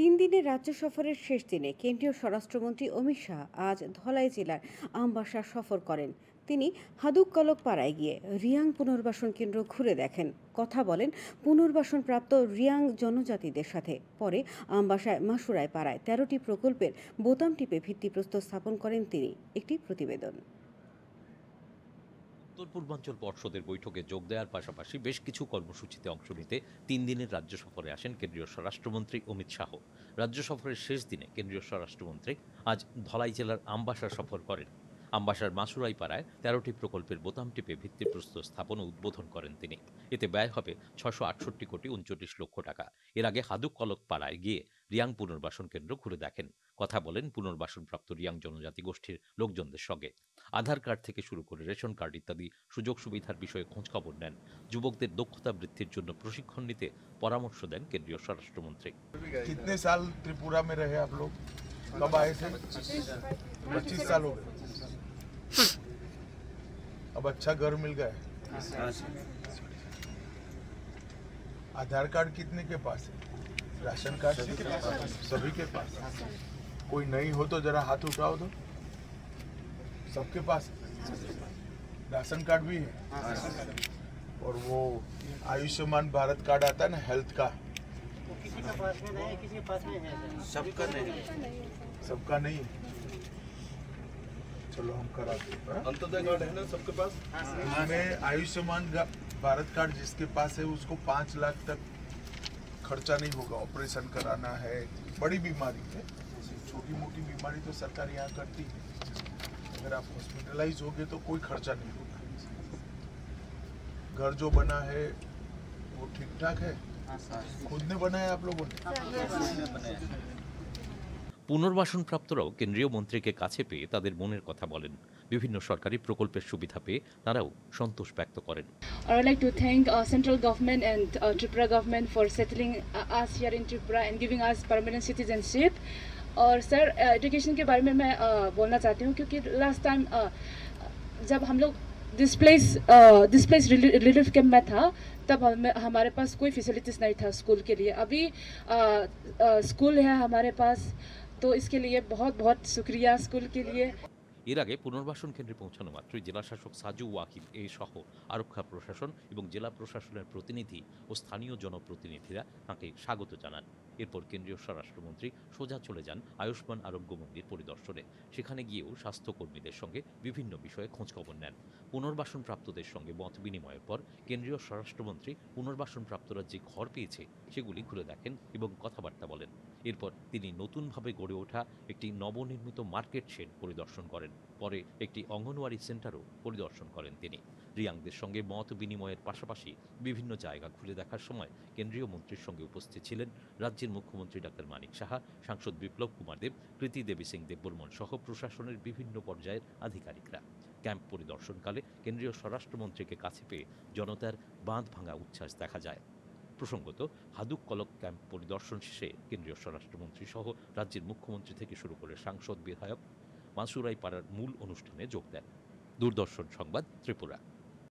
তিন দিনের রাজ্য সফরের শেষ দিনে কেন্দ্রীয় স্বরাষ্ট্রমন্ত্রী অমিত শাহ আজ ধলাই জেলার আমবাসা সফর করেন। তিনি হাদুকলক-পাড়ায় গিয়ে রিয়াং পুনর্বাসন কেন্দ্র ঘুরে দেখেন, কথা বলেন পুনর্বাসনপ্রাপ্ত রিয়াং জনজাতিদের সাথে। পরে আমবাসায় মাসুরায় পাড়ায় ১৩টি প্রকল্পের বোতাম টিপে ভিত্তিপ্রস্তর স্থাপন করেন তিনি। একটি প্রতিবেদন। উত্তর পূর্বাঞ্চল পর্ষদের বৈঠকে যোগ দেওয়ার পাশাপাশি বেশ কিছু কর্মসূচিতে অংশ নিতে ৩ দিনের রাজ্য সফরে আসেন কেন্দ্রীয় স্বরাষ্ট্রমন্ত্রী অমিত শাহ। রাজ্য সফরের শেষ দিনে কেন্দ্রীয় স্বরাষ্ট্রমন্ত্রী আজ ধলাই জেলার আমবাসা সফর করেন। আমবাসার মাসুরাই পাড়ায় ১৩টি প্রকল্পের বোতাম টিপে ভিত্তিপ্রস্তর স্থাপন ও উদ্বোধন করেন তিনি। এতে ব্যয় হবে ৬৬৮ কোটি ৩৯ লক্ষ টাকা। এর আগে হাদুকলক পাড়ায় গিয়ে রিয়াং পুনর্বাসন কেন্দ্র ঘুরে দেখেন, কথা বলেন পুনর্বাসনপ্রাপ্ত রিয়াং জনজাতি গোষ্ঠীর লোকজনদের সঙ্গে। আধার কার্ড থেকে শুরু করে রেশন কার্ড ইত্যাদি সুযোগ সুবিধার বিষয়ে খোঁজখবর নেন। যুবকদের দক্ষতা বৃদ্ধির জন্য প্রশিক্ষণ নিতে পরামর্শ দেন কেন্দ্রীয় স্বরাষ্ট্রমন্ত্রী। कितने साल त्रिपुरा में रहे आप लोग? कब आए थे? 25 साल हो गए। अब अच्छा घर मिल गया है। आधार कार्ड कितने के पास है? राशन कार्ड सभी के पास। कोई नहीं हो तो जरा हाथ उठाओ दो। सबके पास राशन कार्ड भी है। और वो आयुष्मान भारत कार्ड आता है ना, हेल्थ का, किसी के पास में नहीं, किसी के पास में है, सबका नहीं, सबका नहीं। चलो हम करा देते हैं। अंत्योदय कार्ड है ना सबके पास। इसमें आयुष्मान भारत कार्ड जिसके पास है उसको 5 लाख तक खर्चा नहीं होगा। ऑपरेशन कराना है, बड़ी बीमारी है, छोटी मोटी बीमारी तो सरकार यहाँ करती है। अगर आप हॉस्पिटलाइज हो गए तो कोई खर्चा नहीं होगा। घर जो बना है वो ठीक ठाक है, खुद ने बनाया आप लोगों ने? পুনর্বাসনপ্রাপ্তরাও কেন্দ্রীয় মন্ত্রীকে কাছে পেয়ে তাদের মনের কথা বলেন। বিভিন্ন সরকারি প্রকল্পের সুবিধা পেয়ে তারাও সন্তোষ ব্যক্ত করেন। I would like to thank central government and Tripura government for settling us here in Tripura and giving us permanent citizenship. और सर, एजुकेशन के बारे में मैं बोलना चाहती हूँ, क्योंकि लास्ट टाइम जब हम लोग डिस्प्लेस रिलीफ कैंप में था, तब हमारे पास कोई फैसिलिटीज़ नहीं था स्कूल के लिए। अभी स्कूल है हमारे पास, तो इसके लिए बहुत बहुत शुक्रिया स्कूल के लिए। এর আগে পুনর্বাসন কেন্দ্রে পৌঁছানো মাত্রই জেলাশাসক সাজু ওয়াকিল এ সহ আরক্ষা প্রশাসন এবং জেলা প্রশাসনের প্রতিনিধি ও স্থানীয় জনপ্রতিনিধিরা তাঁকে স্বাগত জানান। এরপর কেন্দ্রীয় স্বরাষ্ট্রমন্ত্রী সোজা চলে যান আয়ুষ্মান আরোগ্য মন্দির পরিদর্শনে। সেখানে গিয়েও স্বাস্থ্যকর্মীদের সঙ্গে বিভিন্ন বিষয়ে খোঁজখবর নেন। পুনর্বাসনপ্রাপ্তদের সঙ্গে মত বিনিময়ের পর কেন্দ্রীয় স্বরাষ্ট্রমন্ত্রী পুনর্বাসনপ্রাপ্তরা যে ঘর পেয়েছে সেগুলি ঘুরে দেখেন এবং কথাবার্তা বলেন। এরপর তিনি নতুনভাবে গড়ে ওঠা একটি নবনির্মিত মার্কেট শেড পরিদর্শন করেন। পরে একটি অঙ্গনওয়াড়ি সেন্টারও পরিদর্শন করেন তিনি। রিয়াংদের সঙ্গে মত বিনিময়ের পাশাপাশি বিভিন্ন জায়গা ঘুরে দেখার সময় কেন্দ্রীয় মন্ত্রীর সঙ্গে উপস্থিত ছিলেন রাজ্যের মুখ্যমন্ত্রী ডাক্তার মানিক সাহা, সাংসদ বিপ্লব কুমার দেব, কৃতি দেবী সিং দেববর্মন সহ প্রশাসনের বিভিন্ন পর্যায়ের আধিকারিকরা। ক্যাম্প পরিদর্শনকালে কেন্দ্রীয় স্বরাষ্ট্রমন্ত্রীকে কাছে পেয়ে জনতার বাঁধ ভাঙা উচ্ছ্বাস দেখা যায়। প্রসঙ্গত, হাদুকলক ক্যাম্প পরিদর্শন শেষে কেন্দ্রীয় স্বরাষ্ট্রমন্ত্রী সহ রাজ্যের মুখ্যমন্ত্রী থেকে শুরু করে সাংসদ, বিধায়ক মাসুরাই পাড়ার মূল অনুষ্ঠানে যোগ দেন। দূরদর্শন সংবাদ, ত্রিপুরা।